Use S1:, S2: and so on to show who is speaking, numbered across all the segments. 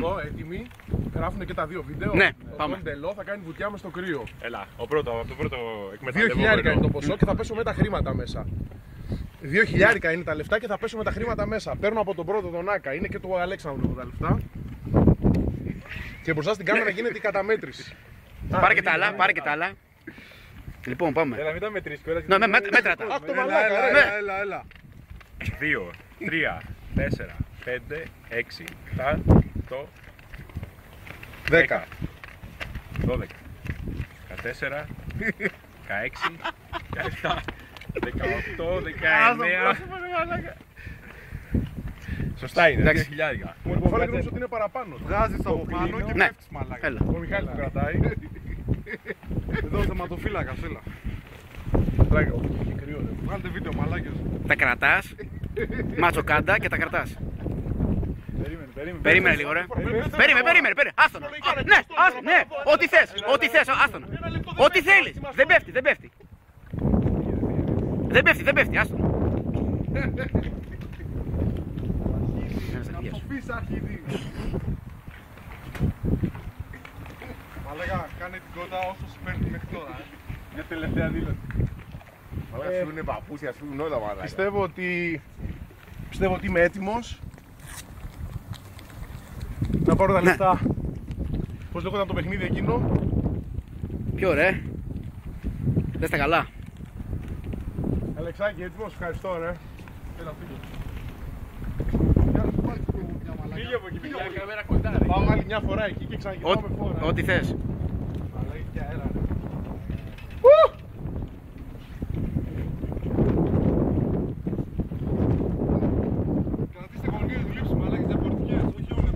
S1: εδώ έτοιμοι. Γράφουν και τα δύο βίντεο.
S2: Ναι,
S1: ο
S2: πάμε.
S1: Ντελό θα κάνει βουτιά μες στο κρύο.
S3: Έλα, το πρώτο
S1: 2.000 είναι το ποσό και θα πέσουμε τα χρήματα μέσα. 2.000 είναι τα λεφτά και θα πέσουμε τα χρήματα μέσα. Παίρνω από τον πρώτο τον Άκα, είναι και του Αλέξανδρου τα λεφτά. Και μπροστά στην κάμερα γίνεται η καταμέτρηση.
S2: Πάρε και τα άλλα, πάρε και τα άλλα. Λοιπόν, πάμε.
S3: Έλα, μην τα μετρήσεις κιόλας.
S2: Ναι, μέτρα τα.
S1: Αυτό μαλάκα,
S3: Έλα. 2, 3, 4, 5, 6, 7, 8,
S1: 10.
S3: 12, 14, 16, 17, 18, 19. Σωστά είναι, 2.000.
S1: Ο Μιχάλης νομίζω ότι είναι παραπάνω.
S4: Βγάζεις από πάνω και
S2: Ναι.
S4: πέφτεις μαλάκα.
S2: Έλα.
S1: Ο Μιχάλης το κρατάει.
S4: Εδώ θεματοφύλακας, έλα.
S1: Τράγκα, έχει κρύο.
S4: Βγάλετε βίντεο μαλάκες.
S2: Τα κρατάς. Μάτσο κάντα και τα κρατάς. Περίμενε λίγο, ρε. Περίμενε. Άστον. Ναι, άστον, ναι. Ό,τι θες, άστον. Ό,τι θέλεις. Δεν πέφτει. Δεν πέφτει, άστον.
S4: Να το πεις αρχίδι. Μαλάκα, κάνε την κότα όσο σου παίρνει μέχρι τώρα.
S3: Μια τελευταία δήλωση.
S5: Μαλάκα, σου είναι παππούσια, σου είναι όλα μαλάκα.
S1: Πιστεύω ότι είμαι έτοιμος να πάρω τα λεφτά. Πώς λέγονταν το παιχνίδι εκείνο?
S2: Ποιο ρε. Δες τα καλά.
S1: Αλεξάκη, έτοιμος, ευχαριστώ ρε. Έλα, φύγε.
S3: Φύγε από εκεί, πήγε από καμέρα κοντά.
S1: Πάω άλλη μια φορά εκεί και ξαναγυρνάω με φόρα.
S2: Ό,τι θες.
S1: Αλήθεια, έλα ρε.
S4: Κρατήστε γωνίες γλύψεις μαλάκες διαφορετικές, όχι όλες.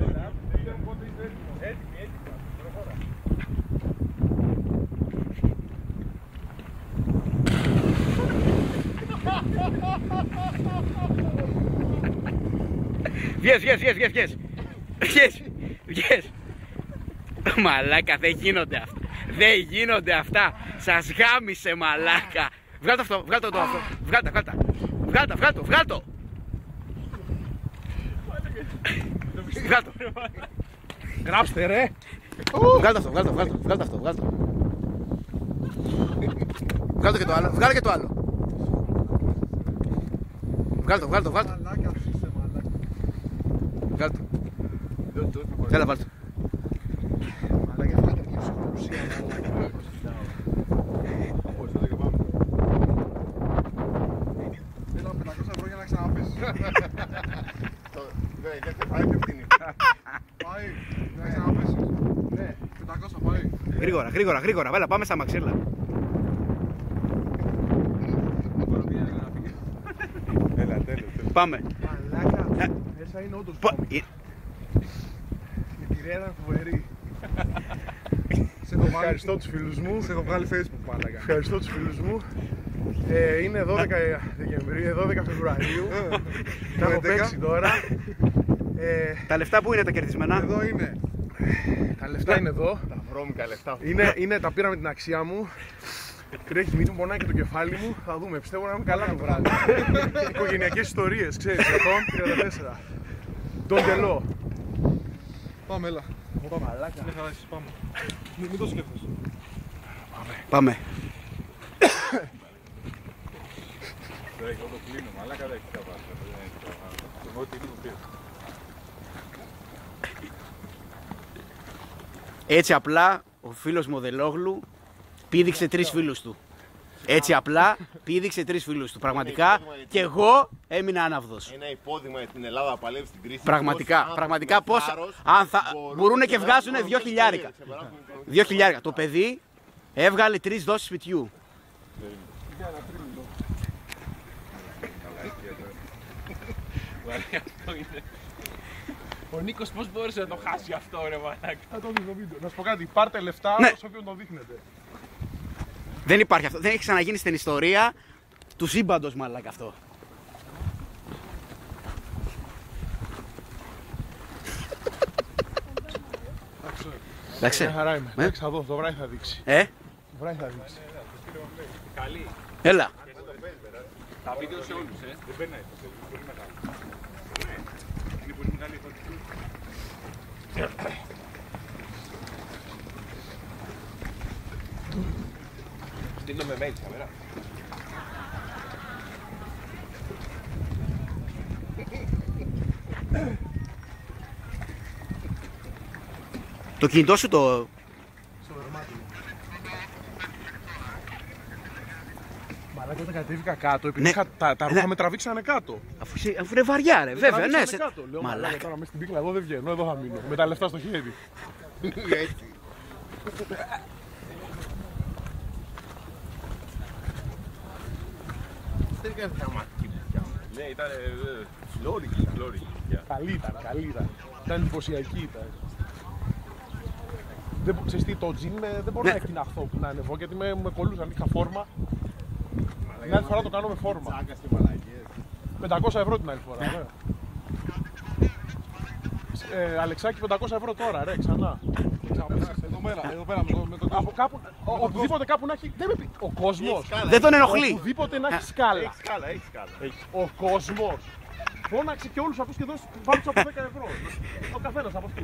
S2: Βγες. Μαλάκα, δεν γίνονται αυτά. Σας γάμισε μαλάκα. Βγάλ' το αυτό, βγάλ' το αυτό. Βγάλ' το.
S1: Γράψτε ρε.
S2: Βγάλ' το αυτό. Βγάλ' το και το άλλο. Βγάλ' το.
S4: Μαλάκα, είσαι μαλάκα.
S2: Βγάλ' το. Έλα, βάλ' το.
S4: Μαλάκα, θα καταργήσω την ουσία. Έλα 500 ευρώ για να ξαναπέσεις.
S5: Δεν πάει και ευθύνη.
S4: Πάει, να ξαναπέσεις. Ναι, 500 πάει.
S2: Γρήγορα. Βάλα, πάμε στα μαξίλα.
S3: Έλα, τέλος.
S2: Πάμε.
S1: Μαλάκα, μέσα είναι όντως η κυρία ήταν φοβερή. Ευχαριστώ τους φίλους μου.
S4: Σε έχω βγάλει Facebook μαλάκα.
S1: Ευχαριστώ τους φίλους μου. Είναι 12 Δεκεμβρίου, 12 Φεβρουαρίου. Θα έχω παίξει τώρα.
S2: Τα λεφτά που είναι τα κερδισμένα?
S4: Εδώ είναι.
S1: Τα λεφτά είναι εδώ.
S5: Τα βρώμικα λεφτά.
S1: Τα πήρα με την αξία μου. Τρέχει η μύτη μου, πονάει και το κεφάλι μου. Θα δούμε. Πιστεύω να είμαι καλά το βράδυ. Οικογενειακές ιστορίες, ξέρεις. 134. Τον Ντελό.
S4: Πάμε, έλα.
S1: Μαλάκα.
S4: Ναι, θα πάμε. Μην το σκέφτεσαι.
S2: Πάμε.
S3: Εγώ το κλείνω, μαλάκα δεν έχει τα βάση. Ό,τι είναι το πίσω.
S2: Έτσι απλά ο φίλος Μοδελόγλου πήδηξε 3 φίλους του. Έτσι απλά πήδηξε 3 φίλους του. Πραγματικά και εγώ έμεινα άναυδος.
S5: Ένα υπόδειγμα για την Ελλάδα παλεύει στην κρίση.
S2: Πραγματικά πώς μπορούν και βγάζουν 2.000. 2.000. Το παιδί έβγαλε 3 δόσεις σπιτιού.
S3: Ο Νίκος πώς μπόρεσε να το χάσει αυτό ρε μαλάκα.
S1: Θα το δεις το βίντεο. Να σου πω κάτι, πάρτε λεφτά
S2: Ναι.
S1: όσο όποιον το δείχνετε.
S2: Δεν υπάρχει αυτό. Δεν έχει ξαναγίνει στην ιστορία του σύμπαντος μαλάκα αυτό. Εντάξει.
S1: Μια χαρά είμαι. Εντάξει, θα δω, το βράδυ θα δείξει. Το βράδυ θα δείξει.
S3: Καλή.
S2: Έλα.
S3: Τα βίντεο σε όλους, Δεν περνάει. Είναι πολύ μεγάλο. Είναι πολύ μεγάλη η
S1: Στείλω με mail καμέρα.
S2: Το κινητό σου το...
S1: Στο δωμάτιο. Μαλάκα, όταν κατέβηκα κάτω, επειδή
S2: Ναι.
S1: τα ρούχα με τραβήξανε κάτω.
S2: Αφού είναι βαριά ρε, βέβαια, ναι.
S1: Τραβήξανε κάτω. Λέω, μαλάκα,
S2: Μαλάκα.
S1: τώρα μέσα στην πίκλα εδώ δεν βγαίνω, εδώ θα μείνω. Με τα λεφτά στο χέρι.
S5: Έτσι. Δεν έκανε δραματική δουλειά.
S3: Ναι, ήταν φλόρικη.
S1: Καλή ήταν. Ήταν εντυπωσιακή ήταν. Δεν, ξέρεις τι, το τζιν δεν μπορώ
S2: Ναι.
S1: να εκτιναχθώ να ανεβώ γιατί με κολλούσαν, είχα φόρμα. Την άλλη φορά το κάνω με φόρμα.
S5: Τσάκας και μαλακίες.
S1: 500 ευρώ την άλλη φορά, ναι. Αλεξάκη, 500 ευρώ τώρα, ρε, ξανά.
S4: Εδώ πέρα με το
S1: Από κάπου, οπουδήποτε κάπου να έχει. Δεν με πει. Ο κόσμος.
S2: Δεν τον ενοχλεί.
S1: Οπουδήποτε να έχει σκάλα.
S5: Έχει σκάλα, έχει σκάλα.
S1: Ο κόσμος. Φώναξε και όλους αυτούς και δώσει πάνω από 10 ευρώ. Ο καθένας από αυτούς.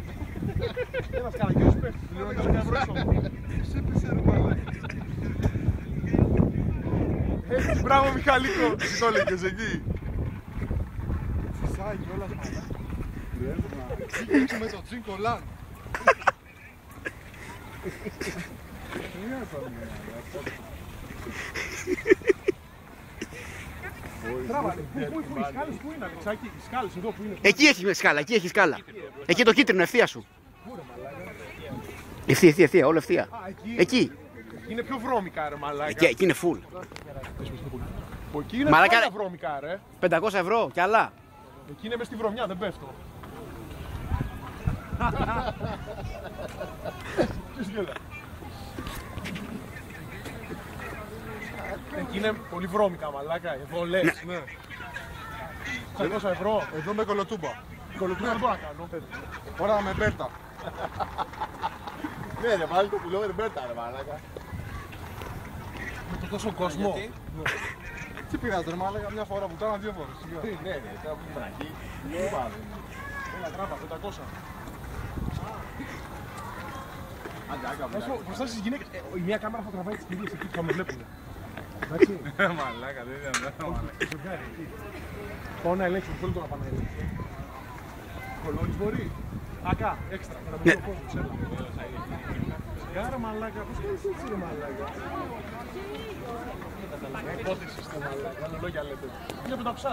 S1: Ένας καραγκιός πέφτει, πληρώνει 10 ευρώ έξω. Έτσι, μπράβο Μιχαλίκο. Εσύ το έλεγες εκεί.
S4: φυσάει κιόλας μαλάκα. Σήκωσε με το τσιν κολλάν.
S1: Τράβαλε. Πού οι σκάλες που είναι, Αλεξάκη, οι σκάλες εδώ που είναι.
S2: Εκεί έχει σκάλα, εκεί έχει σκάλα. Εκεί το κίτρινο, ευθεία σου. Ευθεία, όλο ευθεία. Εκεί.
S1: Είναι πιο βρώμικα ρε μαλάκα.
S2: Εκεί είναι full.
S1: Από εκεί είναι
S2: Μαλάκα,
S1: πάντα
S2: ρε.
S1: βρώμικα ρε.
S2: 500 ευρώ κι άλλα.
S1: Εκεί είναι μες στη βρωμιά, δεν πέφτω. Ποιος γέλα. Εκεί είναι πολύ βρώμικα μαλάκα, εδώ λες. Ναι. 500 ευρώ.
S4: Εδώ με κολοτούμπα.
S1: Κολοτούμπα δεν μπορώ να κάνω.
S4: Ώρα με μπέρτα.
S5: Ναι, ρε, βάλει το πουλό με την πέρτα, ρε μαλάκα.
S1: Με το τόσο κόσμο.
S4: Τι πειράζει ρε μάλακα, μια φορά που κάνα, δύο φορές.
S5: Ναι, ναι, τώρα που ήμουν εκεί.
S1: Έλα τράβα, 500.
S5: Άντε, άκα,
S1: Να σου πω, μπροστά στις γυναίκες, η μία κάμερα θα τραβάει τις κυρίες εκεί που θα με βλέπουν. Εντάξει.
S3: Μαλάκα, δεν ήταν μαλάκα.
S1: Πάω να ελέγξω, θέλω το να πάω να ελέγξω. Κολόνης μπορεί. Ακά, έξτρα, για να μην
S2: Ναι.
S1: ο κόσμος, έλα. Σιγάρα μαλάκα, πώς κάνεις έτσι ρε μαλάκα. Πότε είστε μαλάκα, λόγια λέτε. Βλέπω τα ψάρια.